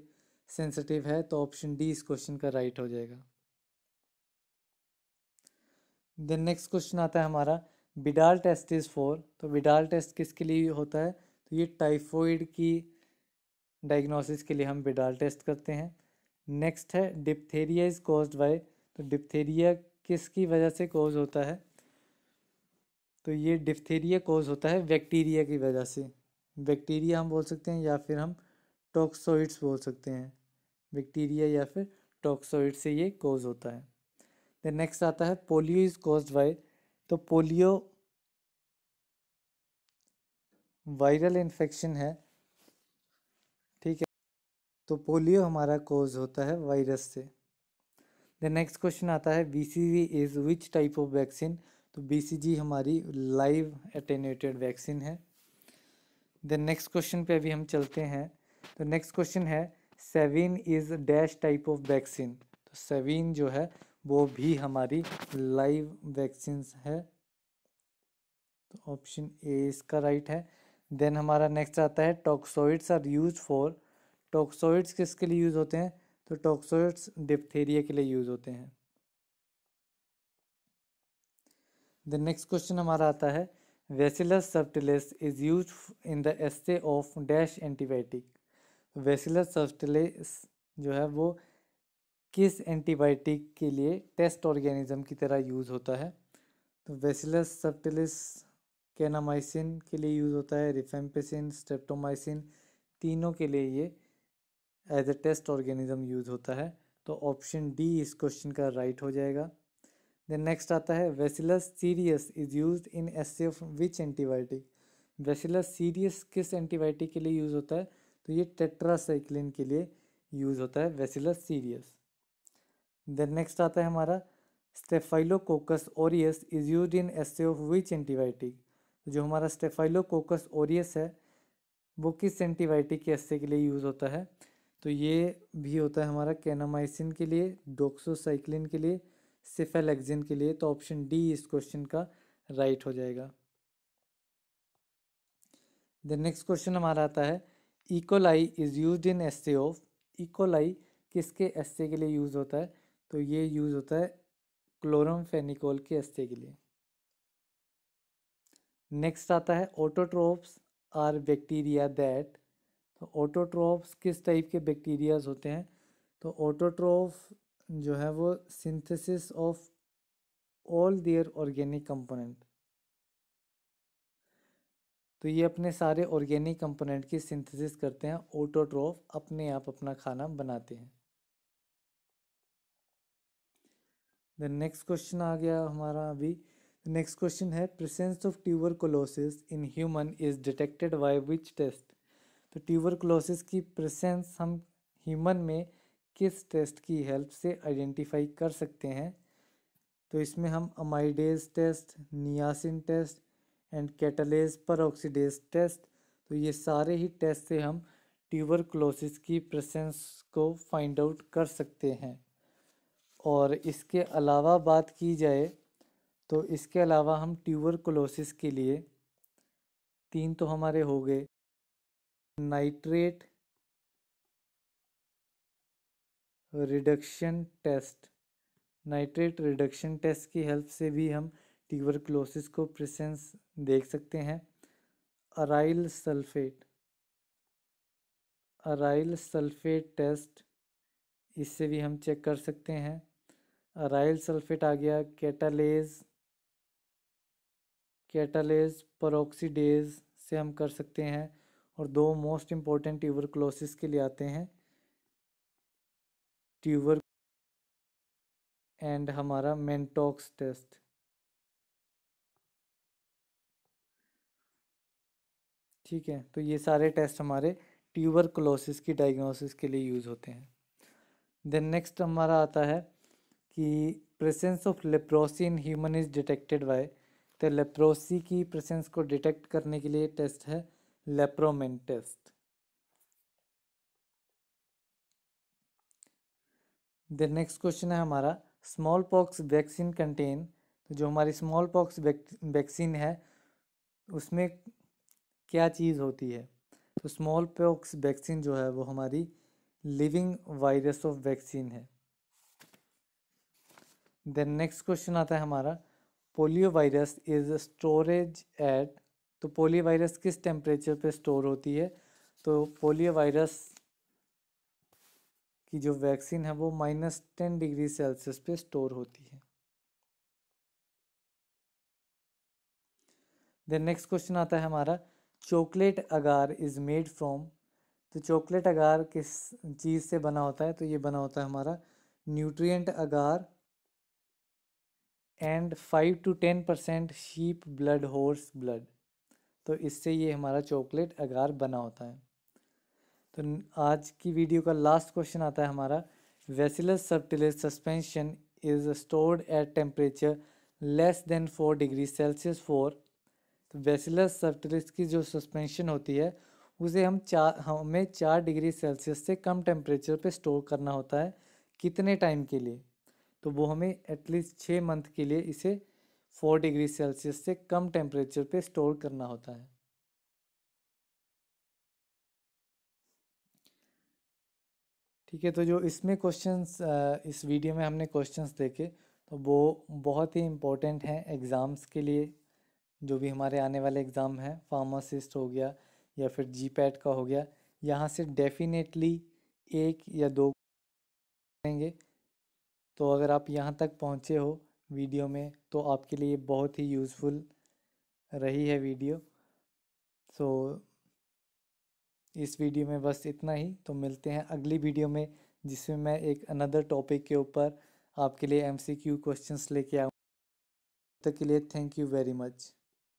सेंसिटिव है. तो ऑप्शन डी इस क्वेश्चन का राइट हो जाएगा. देन नेक्स्ट क्वेश्चन आता है हमारा बिडाल टेस्ट इज फॉर. तो बिडाल टेस्ट किसके लिए होता है? तो ये टाइफॉइड की डायग्नोसिस के लिए हम बिडाल टेस्ट करते हैं. नेक्स्ट है डिप्थेरिया इज कॉज्ड बाय. तो डिप्थेरिया किसकी वजह से कॉज होता है? तो ये डिप्थेरिया कॉज होता है बैक्टीरिया की वजह से. बैक्टीरिया हम बोल सकते हैं या फिर हम टॉक्सोइड्स बोल सकते हैं. बैक्टीरिया या फिर टॉक्सोइड से ये कॉज होता है. देन नेक्स्ट आता है पोलियो इज कॉज्ड बाय. तो पोलियो वायरल इन्फेक्शन है, ठीक है, तो पोलियो हमारा कॉज होता है वायरस से. द नेक्स्ट क्वेश्चन आता है BCG is which type of vaccine. तो BCG हमारी लाइव एटेन्यूएटेड वैक्सीन है. देन नेक्स्ट क्वेश्चन पे अभी हम चलते हैं. तो नेक्स्ट क्वेश्चन है seven is dash type of vaccine. तो सेविन जो है वो भी हमारी लाइव वैक्सीन है, तो ऑप्शन ए इसका राइट है. देन हमारा नेक्स्ट आता है toxoids are use for. Toxoids किसके लिए यूज होते हैं? तो टॉक्सोइड्स डिप्थेरिया के लिए यूज होते हैं. द नेक्स्ट क्वेश्चन हमारा आता है bacillus subtilis is use in the assay of dash antibiotic. Bacillus subtilis जो है वो किस एंटीबायोटिक के लिए टेस्ट ऑर्गेनिज्म की तरह यूज होता है? तो वेसिलस सबटिलिस कैनामाइसिन के लिए यूज होता है, रिफेम्पिसिन, स्ट्रेप्टोमाइसिन, तीनों के लिए ये as a test organism use होता है. तो ऑप्शन डी इस क्वेश्चन का राइट हो जाएगा. देन नेक्स्ट आता है bacillus cereus is used in assay of which antibiotic. Bacillus cereus किस एंटीबायोटिक के लिए यूज होता है? तो ये टेट्रासाइक्लिन के लिए यूज होता है वेसिलस सीरियस. देन नेक्स्ट आता है हमारा staphylococcus Orius is used in assay of which antibiotic. जो हमारा स्टेफाइलोकोकस ओरियस है वो किस एंटीबायोटिक के एस्से के लिए यूज होता है? तो ये भी होता है हमारा कैनामाइसिन के लिए, डोक्सोसाइक्लिन के लिए, सिफेलेक्सिन के लिए. तो ऑप्शन डी इस क्वेश्चन का राइट हो जाएगा. द नेक्स्ट क्वेश्चन हमारा आता है E coli is used in assay of. E coli किसके एस्से के लिए यूज होता है? तो ये यूज होता है क्लोरमफेनिकोल के एस्से के लिए. नेक्स्ट आता है ऑटोट्रोप्स आर बैक्टीरिया दैट. तो ऑटोट्रोप्स किस टाइप के बैक्टीरियाज होते हैं? तो ऑटोट्रोफ जो है वो synthesis of all their organic component. तो ये अपने सारे ऑर्गेनिक कंपोनेंट की सिंथेसिस करते हैं. ऑटोट्रोफ अपने आप अपना खाना बनाते हैं. देन नेक्स्ट क्वेश्चन आ गया हमारा अभी. नेक्स्ट क्वेश्चन है presence of tuberculosis in human is detected by which test. तो ट्यूबरकुलोसिस की प्रेजेंस हम ह्यूमन में किस टेस्ट की हेल्प से आइडेंटिफाई कर सकते हैं? तो इसमें हम amidase test, niacin test and catalase peroxidase test, तो ये सारे ही टेस्ट से हम ट्यूबरकुलोसिस की प्रेजेंस को फाइंड आउट कर सकते हैं. और इसके अलावा बात की जाए तो इसके अलावा हम ट्यूबरकुलोसिस के लिए 3 तो हमारे हो गए nitrate, reduction test, nitrate reduction test की हेल्प से भी हम ट्यूबरक्लोसिस को प्रेजेंस देख सकते हैं। अराइल सल्फेट टेस्ट, इससे भी हम चेक कर सकते हैं। अराइल सल्फेट आ गया। कैटालेज परऑक्सीडेज से हम कर सकते हैं। और दो मोस्ट इम्पॉर्टेंट ट्यूबरक्लोसिस के लिए आते हैं, ट्यूबर एंड हमारा मेंटॉक्स टेस्ट। ठीक है, तो ये सारे टेस्ट हमारे ट्यूबरक्लोसिस की डायग्नोसिस के लिए यूज़ होते हैं। देन नेक्स्ट हमारा आता है कि presence of leprosy in human is detected bye, तो लेप्रोसी की प्रेजेंस को डिटेक्ट करने के लिए टेस्ट है लेप्रोमेन टेस्ट। देन नेक्स्ट क्वेश्चन है हमारा स्मॉल पॉक्स वैक्सीन कंटेन, तो जो हमारी स्मॉल पॉक्स वैक्सीन है उसमें क्या चीज़ होती है। तो स्मॉल पॉक्स वैक्सीन जो है वो हमारी लिविंग वायरस ऑफ वैक्सीन है। देन नेक्स्ट क्वेश्चन आता है हमारा polio virus is storage at, तो पोलियो वायरस किस टेम्परेचर पे स्टोर होती है। तो पोलियो वायरस की जो वैक्सीन है वो -10 डिग्री सेल्सियस पे स्टोर होती है। देन नेक्स्ट क्वेश्चन आता है हमारा chocolate agar is made from, तो चॉकलेट अगार किस चीज़ से बना होता है। तो ये बना होता है हमारा nutrient agar and 5 to 10% sheep blood, horse blood, तो इससे ये हमारा चॉकलेट अगार बना होता है। तो आज की वीडियो का लास्ट क्वेश्चन आता है हमारा bacillus subtilis suspension is stored at temperature less than 4 degree Celsius for, तो बेसिलस सबटिलिस की जो सस्पेंशन होती है उसे हमें 4 डिग्री सेल्सियस से कम टेम्परेचर पे स्टोर करना होता है। कितने टाइम के लिए, तो वो हमें एटलीस्ट 6 मंथ के लिए इसे 4 डिग्री सेल्सियस से कम टेम्परेचर पे स्टोर करना होता है। ठीक है, तो जो इसमें क्वेश्चंस इस वीडियो में हमने क्वेश्चंस देखे तो वो बहुत ही इम्पोर्टेंट हैं एग्ज़ाम्स के लिए। जो भी हमारे आने वाले एग्ज़ाम हैं, फार्मासिस्ट हो गया या फिर जीपैट का हो गया, यहाँ से डेफिनेटली 1 या 2 करेंगे। तो अगर आप यहाँ तक पहुँचे हो वीडियो में तो आपके लिए बहुत ही यूज़फुल रही है वीडियो। सो इस वीडियो में बस इतना ही, तो मिलते हैं अगली वीडियो में जिसमें मैं एक अनदर टॉपिक के ऊपर आपके लिए MCQ क्वेश्चंस लेके आऊँ। तब तक के लिए थैंक यू वेरी मच।